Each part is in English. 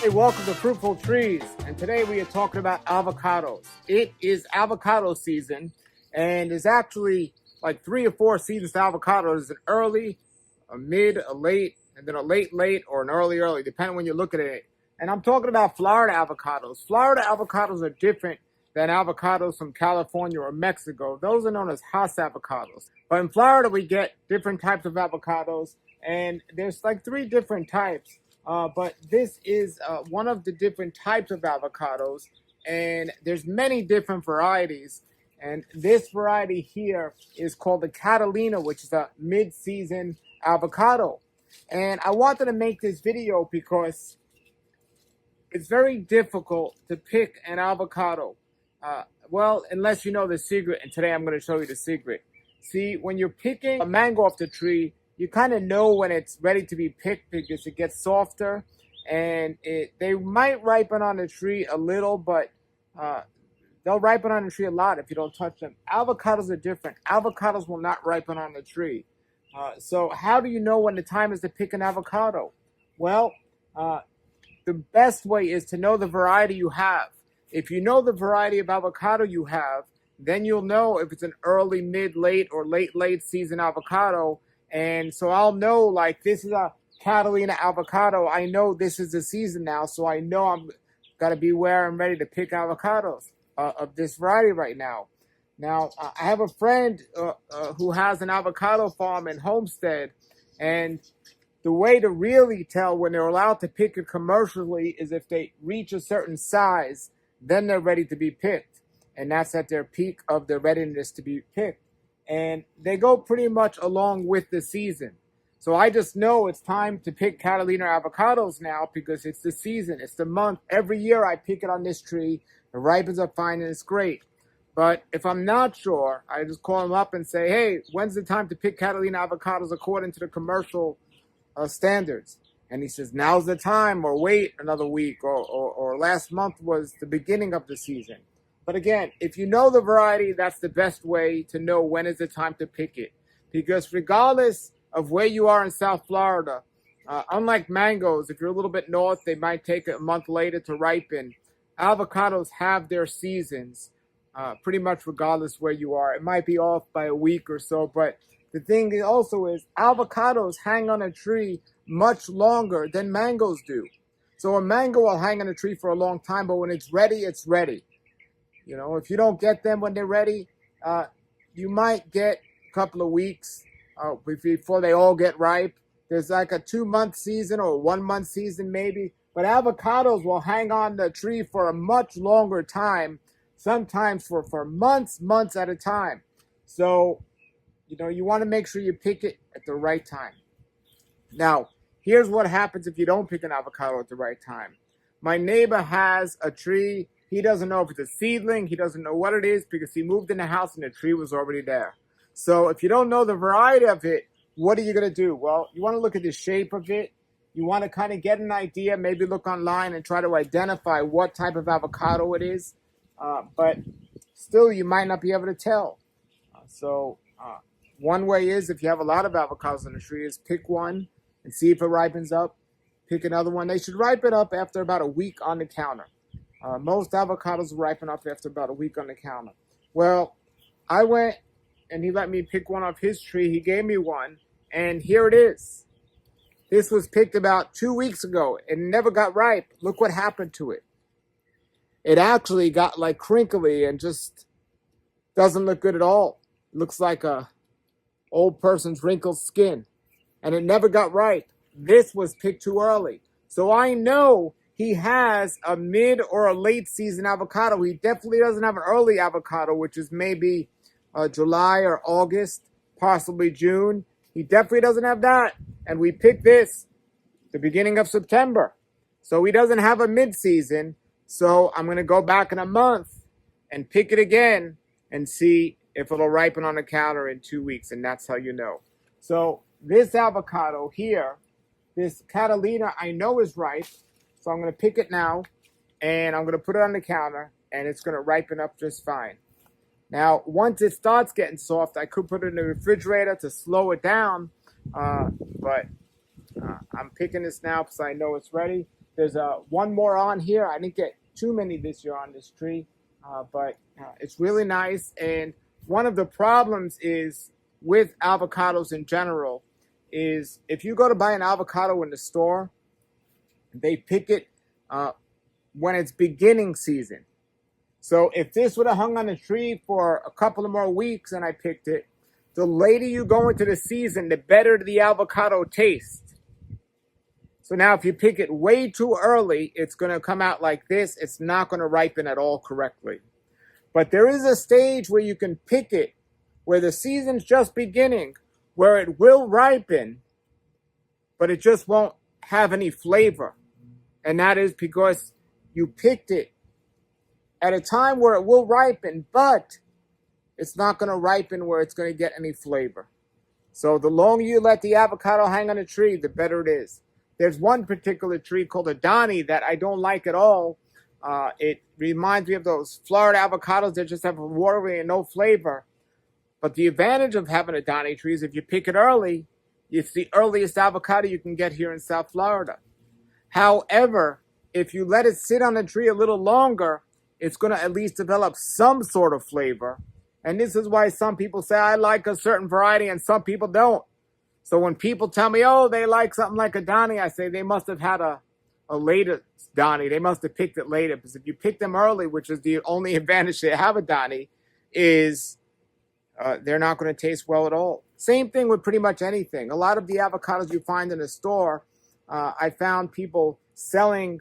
Hey, welcome to Fruitful Trees, and today we are talking about avocados. It is avocado season, and there's actually like 3 or 4 seasons to avocados. There's an early, a mid, a late, and then a late, or an early, depending when you're looking at it. And I'm talking about Florida avocados. Florida avocados are different than avocados from California or Mexico. Those are known as Hass avocados. But in Florida, we get different types of avocados, and there's like 3 different types. But this is one of the different types of avocados, and there's many different varieties. And this variety here is called the Catalina, which is a mid-season avocado. And I wanted to make this video because it's very difficult to pick an avocado. Well, unless you know the secret, and today I'm going to show you the secret. See, when you're picking a mango off the tree, you kind of know when it's ready to be picked because it gets softer, and they might ripen on the tree a little, but they'll ripen on the tree a lot if you don't touch them. Avocados are different. Avocados will not ripen on the tree. So how do you know when the time is to pick an avocado? Well, the best way is to know the variety you have. If you know the variety of avocado you have, then you'll know if it's an early, mid, late, or late season avocado. And so I'll know, like, this is a Catalina avocado. I know this is the season now, so I know I'm got to be where I'm ready to pick avocados of this variety right now. Now, I have a friend who has an avocado farm in Homestead, and the way to really tell when they're allowed to pick it commercially is if they reach a certain size, then they're ready to be picked. And that's at their peak of their readiness to be picked. And they go pretty much along with the season. So I just know it's time to pick Catalina avocados now because it's the season, it's the month. Every year I pick it on this tree, it ripens up fine and it's great. But if I'm not sure, I just call them up and say, hey, when's the time to pick Catalina avocados according to the commercial standards? And he says, now's the time, or wait another week, or last month was the beginning of the season. But again, if you know the variety, that's the best way to know when is the time to pick it. Because regardless of where you are in South Florida, unlike mangoes, if you're a little bit north, they might take a month later to ripen. Avocados have their seasons, pretty much regardless where you are. It might be off by a week or so, but the thing also is avocados hang on a tree much longer than mangoes do. So a mango will hang on a tree for a long time, but when it's ready, it's ready. You know, if you don't get them when they're ready, you might get a couple of weeks before they all get ripe. There's like a 2-month season or a 1-month season maybe. But avocados will hang on the tree for a much longer time, sometimes for months at a time. So, you know, you want to make sure you pick it at the right time. Now, here's what happens if you don't pick an avocado at the right time. My neighbor has a tree. He doesn't know if it's a seedling. He doesn't know what it is because he moved in the house and the tree was already there. So if you don't know the variety of it, what are you going to do? Well, you want to look at the shape of it. You want to kind of get an idea, maybe look online and try to identify what type of avocado it is. But still, you might not be able to tell. One way is if you have a lot of avocados on the tree is pick one and see if it ripens up. Pick another one. They should ripen up after about a week on the counter. Most avocados ripen up after about a week on the counter. Well, I went and he let me pick one off his tree. He gave me one, and here it is. This was picked about 2 weeks ago and never got ripe. Look what happened to it. It actually got like crinkly and just doesn't look good at all. It looks like a old person's wrinkled skin, and it never got ripe. This was picked too early. So I know he has a mid or a late season avocado. He definitely doesn't have an early avocado, which is maybe July or August, possibly June. He definitely doesn't have that. And we picked this the beginning of September. So he doesn't have a mid-season. So I'm going to go back in a month and pick it again and see if it'll ripen on the counter in 2 weeks. And that's how you know. So this avocado here, this Catalina, I know is ripe. So I'm going to pick it now, and I'm going to put it on the counter, and it's going to ripen up just fine. Now, once it starts getting soft, I could put it in the refrigerator to slow it down, but I'm picking this now because I know it's ready. There's one more on here. I didn't get too many this year on this tree, but it's really nice. And one of the problems is with avocados in general is if you go to buy an avocado in the store, they pick it when it's beginning season. So if this would have hung on the tree for a couple of more weeks and I picked it, the later you go into the season, the better the avocado tastes. So now if you pick it way too early, it's going to come out like this. It's not going to ripen at all correctly. But there is a stage where you can pick it, where the season's just beginning, where it will ripen, but it just won't have any flavor. And that is because you picked it at a time where it will ripen, but it's not going to ripen where it's going to get any flavor. So the longer you let the avocado hang on a tree, the better it is. There's one particular tree called a Donny that I don't like at all. It reminds me of those Florida avocados that just have a watery and no flavor. But the advantage of having a Donny tree is if you pick it early, it's the earliest avocado you can get here in South Florida. However, if you let it sit on a tree a little longer, it's going to at least develop some sort of flavor. And this is why some people say I like a certain variety and some people don't. So when people tell me, oh, they like something like a Donny, I say they must have had a later Donny. They must have picked it later. Because if you pick them early, which is the only advantage they have a Donny, is they're not going to taste well at all. Same thing with pretty much anything. A lot of the avocados you find in the store, I found people selling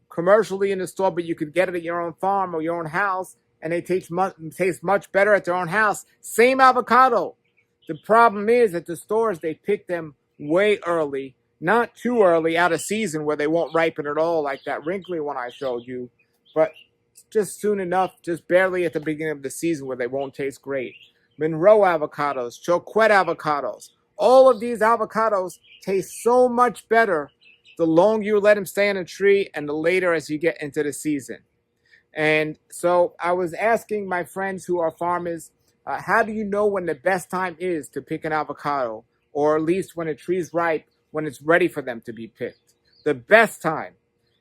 commercially in the store, but you could get it at your own farm or your own house, and they taste much better at their own house. Same avocado. The problem is at the stores, they pick them way early, not too early out of season where they won't ripen at all, like that wrinkly one I showed you, but just soon enough, just barely at the beginning of the season where they won't taste great. Monroe avocados, Choquette avocados, all of these avocados taste so much better the longer you let them stay on a tree and the later as you get into the season. And so I was asking my friends who are farmers, how do you know when the best time is to pick an avocado, or at least when a tree's ripe, when it's ready for them to be picked? The best time.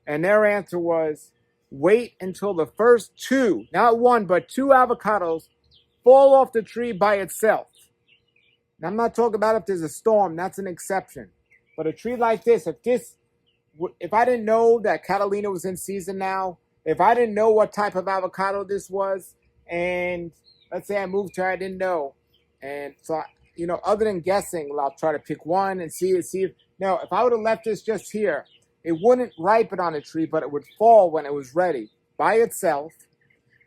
And their answer was, wait until the first two, not one, but two avocados fall off the tree by itself. Now, I'm not talking about if there's a storm, that's an exception. But a tree like this, if I didn't know that Catalina was in season now, if I didn't know what type of avocado this was, and let's say I moved here, I didn't know. And so, other than guessing, I'll try to pick one and see if, no, if I would have left this just here, it wouldn't ripen on a tree, but it would fall when it was ready by itself.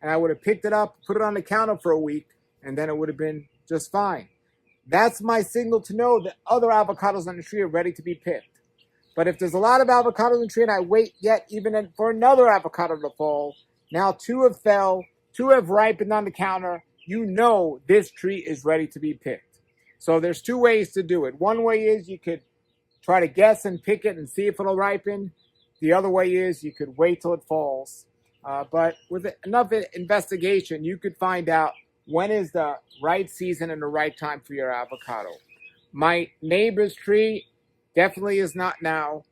And I would have picked it up, put it on the counter for a week, and then it would have been just fine. That's my signal to know that other avocados on the tree are ready to be picked. But if there's a lot of avocados on the tree and I wait yet even for another avocado to fall, now two have fell, two have ripened on the counter, this tree is ready to be picked. So there's two ways to do it. One way is you could try to guess and pick it and see if it'll ripen. The other way is you could wait till it falls. But with enough investigation, you could find out when is the right season and the right time for your avocado. My neighbor's tree definitely is not now.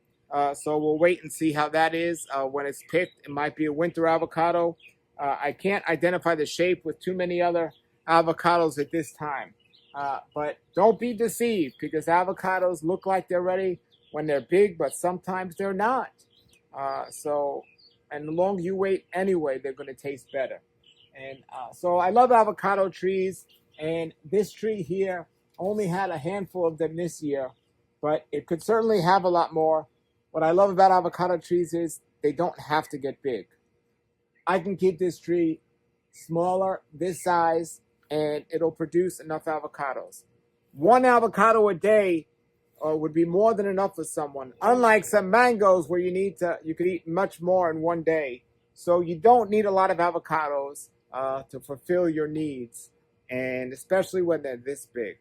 So we'll wait and see how that is when it's picked. It might be a winter avocado. I can't identify the shape with too many other avocados at this time. But don't be deceived, because avocados look like they're ready when they're big, but sometimes they're not. And the longer you wait anyway, they're going to taste better. And so I love avocado trees, and this tree here only had a handful of them this year, but it could certainly have a lot more. What I love about avocado trees is they don't have to get big. I can keep this tree smaller, this size, and it'll produce enough avocados. One avocado a day would be more than enough for someone. Unlike some mangoes where you could eat much more in one day. So you don't need a lot of avocados to fulfill your needs, and especially when they're this big.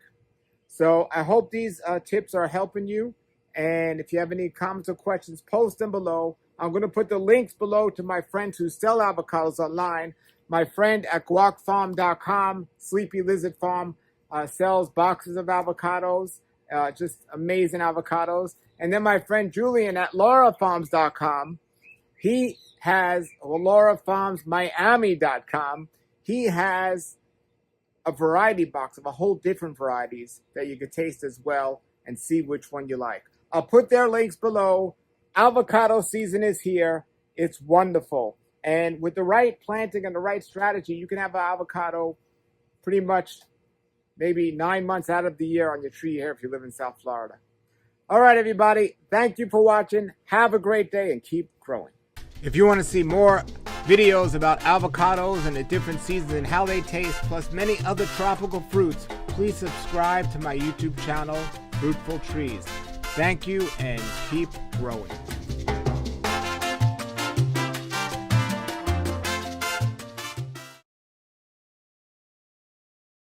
So I hope these tips are helping you. And if you have any comments or questions, post them below. I'm going to put the links below to my friends who sell avocados online. My friend at guacfarm.com, Sleepy Lizard Farm, sells boxes of avocados. Just amazing avocados. And then my friend Julian at LaraFarms.com, he has, or LaraFarmsMiami.com, he has a variety box of a whole different varieties that you could taste as well and see which one you like. I'll put their links below. Avocado season is here. It's wonderful. And with the right planting and the right strategy, you can have an avocado pretty much maybe 9 months out of the year on your tree here if you live in South Florida. All right, everybody. Thank you for watching. Have a great day and keep growing. If you want to see more videos about avocados and the different seasons and how they taste, plus many other tropical fruits, please subscribe to my YouTube channel, Fruitful Trees. Thank you and keep growing.